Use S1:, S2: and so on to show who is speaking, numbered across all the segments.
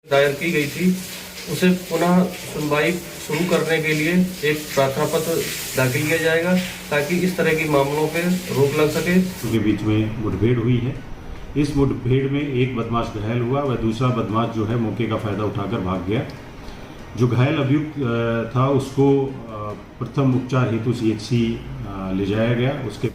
S1: दायर की गई थी उसे पुनः सुनवाई शुरू करने के लिए एक प्रार्थना पत्र दाखिल किया जाएगा ताकि इस तरह की मामलों पर रोक लग सके।
S2: उनके बीच में मुठभेड़ हुई है। इस मुठभेड़ में एक बदमाश घायल हुआ व दूसरा बदमाश जो है मौके का फायदा उठाकर भाग गया। जो घायल अभियुक्त था उसको प्रथम उपचार हेतु CHC ले जाया गया। उसके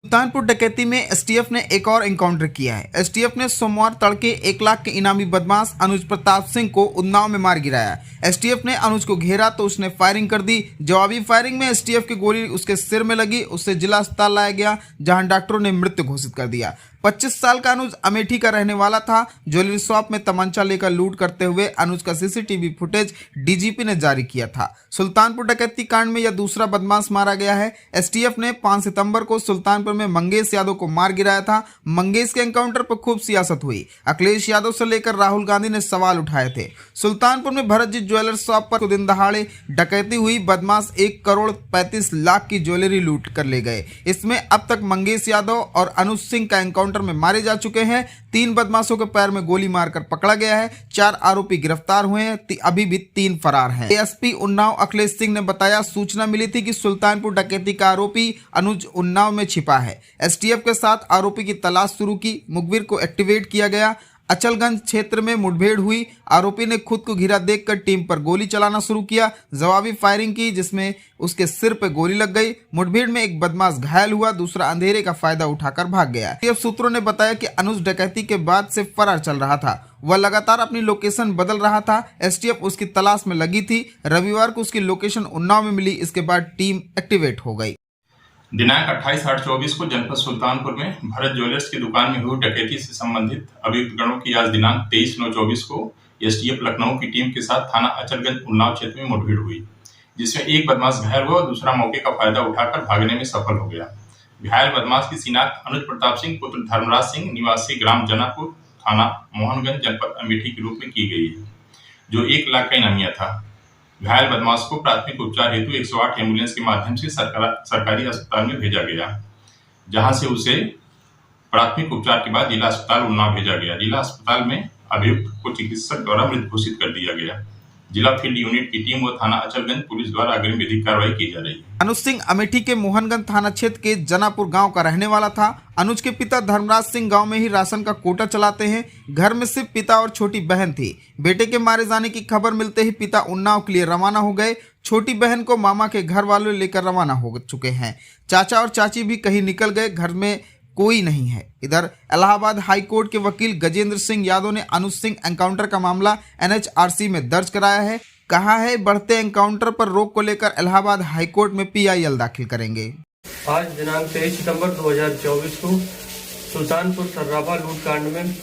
S3: सुल्तानपुर डकैती में एसटीएफ ने एक और एनकाउंटर किया है। एसटीएफ ने सोमवार तड़के 1 लाख के इनामी बदमाश अनुज प्रताप सिंह को उन्नाव में मार गिराया। एसटीएफ ने अनुज को घेरा तो उसने फायरिंग कर दी। जवाबी फायरिंग में एसटीएफ की गोली उसके सिर में लगी। उसे जिला अस्पताल लाया गया जहां डॉक्टरों ने मृत घोषित कर दिया। 25 साल का अनुज अमेठी का रहने वाला था। ज्वेलरी शॉप में तमंचा लेकर लूट करते हुए अनुज का सीसीटीवी फुटेज डीजीपी ने जारी किया था। सुल्तानपुर डकैती कांड में यह दूसरा बदमाश मारा गया है। एसटीएफ ने 5 सितंबर को सुल्तानपुर में मंगेश यादव को मार गिराया था। मंगेश के एनकाउंटर पर खूब सियासत हुई। अखिलेश यादव से लेकर राहुल गांधी ने सवाल उठाए थे। सुल्तानपुर में भरतजीत ज्वेलर शॉप पर दिन दहाड़े डकैती हुई। बदमाश 1 करोड़ 35 लाख की ज्वेलरी लूट कर ले गए। इसमें अब तक मंगेश यादव और अनुज सिंह का एनकाउंटर में मारे जा चुके हैं। 3 बदमाशों के पैर में गोली मारकर पकड़ा गया है। 4 आरोपी गिरफ्तार हुए हैं। अभी भी 3 फरार हैं। एएसपी उन्नाव अखिलेश सिंह ने बताया, सूचना मिली थी कि सुल्तानपुर डकैती का आरोपी अनुज उन्नाव में छिपा है। एसटीएफ के साथ आरोपी की तलाश शुरू की। मुखबिर को एक्टिवेट किया गया। अचलगंज क्षेत्र में मुठभेड़ हुई। आरोपी ने खुद को घिरा देखकर टीम पर गोली चलाना शुरू किया। जवाबी फायरिंग की जिसमें उसके सिर पर गोली लग गई। मुठभेड़ में एक बदमाश घायल हुआ, दूसरा अंधेरे का फायदा उठाकर भाग गया। एसटीएफ सूत्रों ने बताया कि अनुज डकैती के बाद से फरार चल रहा था। वह लगातार अपनी लोकेशन बदल रहा था। एसटीएफ उसकी तलाश में लगी थी। रविवार को उसकी लोकेशन उन्नाव में मिली। इसके बाद टीम एक्टिवेट हो गई।
S4: दिनांक 28/8/24 को जनपद सुल्तानपुर में भरत ज्वेलर्स की दुकान में हुई डकैती से संबंधित अभियुक्त गणों की आज दिनांक 23/9/24 को एसटीएफ लखनऊ की टीम के साथ थाना अचलगंज उन्नाव क्षेत्र में मुठभेड़ हुई, जिसमें एक बदमाश घायल हुआ और दूसरा मौके का फायदा उठाकर भागने में सफल हो गया। घायल बदमाश की शिनाख्त अनुज प्रताप सिंह पुत्र धर्मराज सिंह निवासी ग्राम जनापुर थाना मोहनगंज जनपद अमेठी के रूप में की गई है, जो 1 लाख का इनामिया था। घायल बदमाश को प्राथमिक उपचार हेतु 108 एम्बुलेंस के माध्यम से सरकारी अस्पताल में भेजा गया, जहां से उसे प्राथमिक उपचार के बाद जिला अस्पताल उन्नाव भेजा गया। जिला अस्पताल में अभियुक्त को चिकित्सक द्वारा मृत घोषित कर दिया गया। जिला फील्ड यूनिट की टीम और थाना अचलगंज पुलिस द्वारा अग्रिम विधिक कार्रवाई की जा रही है।
S3: अनुज सिंह अमेठी के मोहनगंज थाना क्षेत्र के जनापुर गांव का रहने वाला था। अनुज के पिता धर्मराज सिंह गांव में ही राशन का कोटा चलाते हैं। घर में सिर्फ पिता और छोटी बहन थी। बेटे के मारे जाने की खबर मिलते ही पिता उन्नाव के लिए रवाना हो गए। छोटी बहन को मामा के घर वालों लेकर रवाना हो चुके हैं। चाचा और चाची भी कहीं निकल गए। घर में कोई नहीं है। इधर इलाहाबाद हाई कोर्ट के वकील गजेंद्र सिंह यादव ने अनुज सिंह एनकाउंटर का मामला NHRC में दर्ज कराया है। कहा है बढ़ते एनकाउंटर पर रोक को लेकर इलाहाबाद हाई कोर्ट में PIL दाखिल करेंगे।
S1: आज दिनांक 23 सितंबर 2024 को सुल्तानपुर सर्राफा लूटकांड में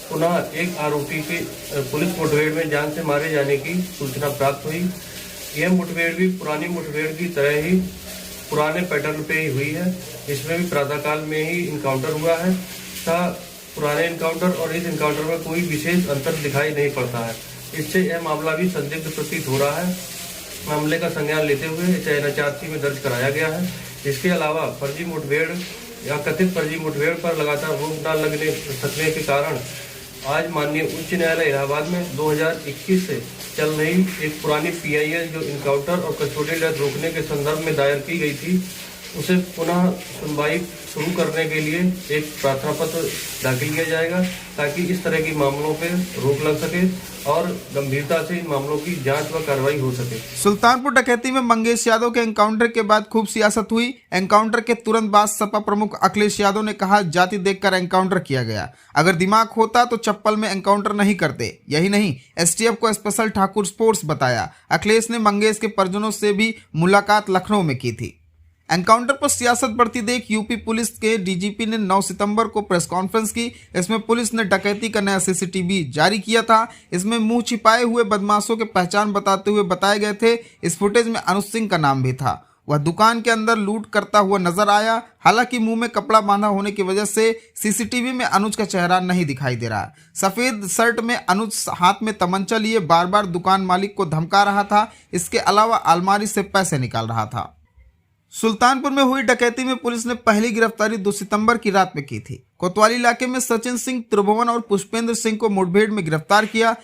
S1: पुनः एक आरोपी के पुलिस मुठभेड़ में जान से मारे जाने की सूचना प्राप्त हुई। यह मुठभेड़ भी पुरानी मुठभेड़ की तरह ही पुराने पैटर्न पे ही हुई है। इसमें भी प्रातःकाल में ही इनकाउंटर हुआ है तथा पुराने इनकाउंटर और इस इनकाउंटर में कोई विशेष अंतर दिखाई नहीं पड़ता है। इससे यह मामला भी संदिग्ध प्रतीत हो रहा है। मामले का संज्ञान लेते हुए इसे NHRC में दर्ज कराया गया है। इसके अलावा फर्जी मुठभेड़ या कथित फर्जी मुठभेड़ पर लगातार रोक न लगने सकने के कारण आज माननीय उच्च न्यायालय इलाहाबाद में 2021 से चल रही एक पुरानी PIL जो इनकाउंटर और कस्टोडियल डेथ रोकने के संदर्भ में दायर की गई थी उसे पुनः सुनवाई शुरू करने के लिए एक प्रार्थना पत्र दाखिल किया जाएगा ताकि इस तरह की मामलों पर रोक लग सके और गंभीरता से इन मामलों की जांच व कार्रवाई हो सके।
S3: सुल्तानपुर डकैती में मंगेश यादव के एनकाउंटर के बाद खूब सियासत हुई। एनकाउंटर के तुरंत बाद सपा प्रमुख अखिलेश यादव ने कहा, जाति देखकर एनकाउंटर किया गया। अगर दिमाग होता तो चप्पल में एनकाउंटर नहीं करते। यही नहीं, STF को स्पेशल ठाकुर स्पोर्ट्स बताया। अखिलेश ने मंगेश के परिजनों से भी मुलाकात लखनऊ में की थी। एनकाउंटर पर सियासत बढ़ती देख यूपी पुलिस के डीजीपी ने 9 सितंबर को प्रेस कॉन्फ्रेंस की। इसमें पुलिस ने डकैती का नया CCTV जारी किया था। इसमें मुंह छिपाए हुए बदमाशों के पहचान बताते हुए बताए गए थे। इस फुटेज में अनुज सिंह का नाम भी था। वह दुकान के अंदर लूट करता हुआ नजर आया। हालांकि मुंह में कपड़ा बांधा होने की वजह से CCTV में अनुज का चेहरा नहीं दिखाई दे रहा। सफेद शर्ट में अनुज हाथ में तमंचा लिए बार बार दुकान मालिक को धमका रहा था। इसके अलावा अलमारी से पैसे निकाल रहा था। सुल्तानपुर में हुई डकैती में पुलिस ने पहली गिरफ्तारी 2 सितंबर की रात में की थी। कोतवाली इलाके में सचिन सिंह, त्रिभुवन और पुष्पेंद्र सिंह को मुठभेड़ में गिरफ्तार किया।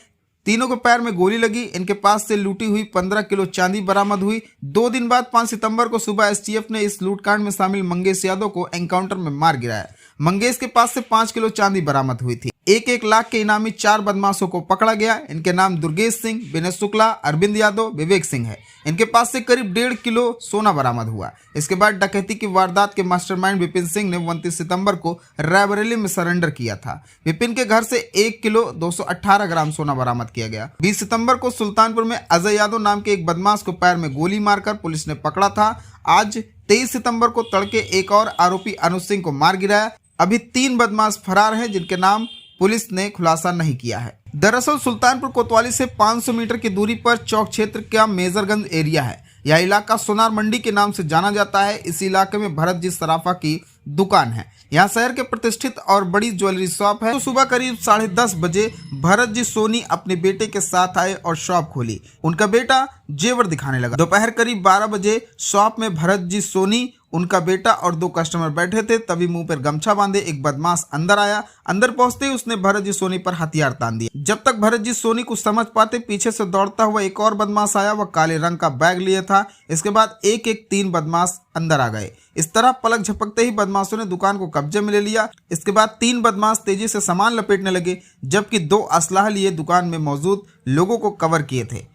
S3: तीनों को पैर में गोली लगी। इनके पास से लूटी हुई 15 किलो चांदी बरामद हुई। 2 दिन बाद 5 सितंबर को सुबह एसटीएफ ने इस लूटकांड में शामिल मंगेश यादव को एनकाउंटर में मार गिराया। मंगेश के पास से 5 किलो चांदी बरामद हुई थी। 1-1 लाख के इनामी 4 बदमाशों को पकड़ा गया। इनके नाम दुर्गेश सिंह, विनय शुक्ला, अरविंद यादव, विवेक सिंह है। इनके पास से करीब 1.5 किलो सोना बरामद हुआ। इसके बाद डकैती की वारदात के मास्टरमाइंड विपिन सिंह ने 29 सितंबर को रायबरेली में सरेंडर किया था। विपिन के घर से 1 किलो 218 ग्राम सोना बरामद किया गया। 20 सितंबर को सुल्तानपुर में अजय यादव नाम के एक बदमाश को पैर में गोली मारकर पुलिस ने पकड़ा था। आज 23 सितंबर को तड़के एक और आरोपी अनुज सिंह को मार गिराया। अभी 3 बदमाश फरार हैं, जिनके नाम पुलिस ने खुलासा नहीं किया है। दरअसल सुल्तानपुर कोतवाली से 500 मीटर की दूरी पर चौक क्षेत्र का मेजरगंज एरिया है। यह इलाका सोनार मंडी के नाम से जाना जाता है। इस इलाके में भरत जी सराफा की दुकान है। यहाँ शहर के प्रतिष्ठित और बड़ी ज्वेलरी शॉप है। तो सुबह करीब 10:30 बजे भरत जी सोनी अपने बेटे के साथ आए और शॉप खोली। उनका बेटा जेवर दिखाने लगा। दोपहर करीब 12 बजे शॉप में भरत जी सोनी, उनका बेटा और 2 कस्टमर बैठे थे। तभी मुंह पर गमछा बांधे एक बदमाश अंदर आया। अंदर पहुंचते ही उसने भरत जी सोनी पर हथियार तान दिया। जब तक भरत जी सोनी कुछ समझ पाते, पीछे से दौड़ता हुआ एक और बदमाश आया। वह काले रंग का बैग लिए था। इसके बाद 3 बदमाश अंदर आ गए। इस तरह पलक झपकते ही बदमाशों ने दुकान को कब्जे में ले लिया। इसके बाद 3 बदमाश तेजी से सामान लपेटने लगे, जबकि 2 असलाह लिए दुकान में मौजूद लोगों को कवर किए थे।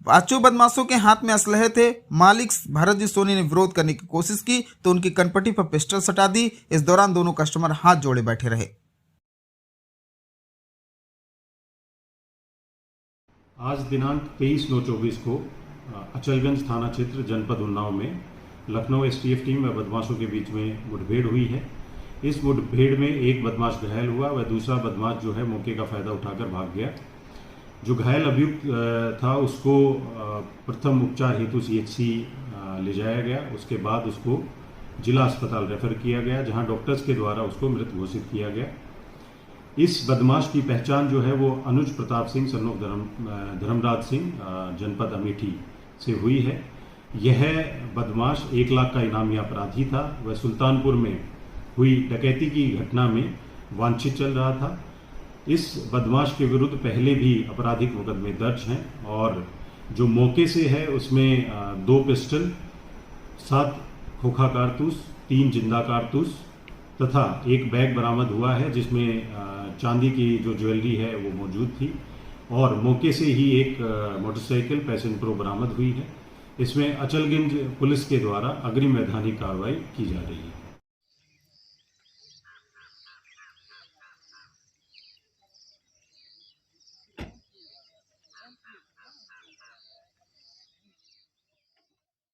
S3: 5 बदमाशों के हाथ में असलहे थे। मालिक भरत जी सोनी ने विरोध करने की कोशिश की तो उनकी कनपटी पर पिस्टल सटा दी। इस दौरान दोनों कस्टमर हाथ जोड़े बैठे रहे।
S2: आज दिनांक 23/9/24 को अचलगंज थाना क्षेत्र जनपद उन्नाव में लखनऊ एसटीएफ टीम व बदमाशों के बीच में मुठभेड़ हुई है। इस मुठभेड़ में एक बदमाश घायल हुआ व दूसरा बदमाश जो है मौके का फायदा उठाकर भाग गया। जो घायल अभियुक्त था उसको प्रथम उपचार हेतु सीएचसी ले जाया गया। उसके बाद उसको जिला अस्पताल रेफर किया गया, जहां डॉक्टर्स के द्वारा उसको मृत घोषित किया गया। इस बदमाश की पहचान जो है वो अनुज प्रताप सिंह सन ऑफ धर्मराज सिंह जनपद अमेठी से हुई है। यह बदमाश 1 लाख का इनामी अपराधी था। वह सुल्तानपुर में हुई डकैती की घटना में वांछित चल रहा था। इस बदमाश के विरुद्ध पहले भी आपराधिक मुकदमे दर्ज हैं और जो मौके से है उसमें 2 पिस्टल, 7 खोखा कारतूस, 3 जिंदा कारतूस तथा एक बैग बरामद हुआ है, जिसमें चांदी की जो ज्वेलरी है वो मौजूद थी। और मौके से ही एक मोटरसाइकिल पैशन प्रो बरामद हुई है। इसमें अचलगंज पुलिस के द्वारा अग्रिम वैधानिक कार्रवाई की जा रही है।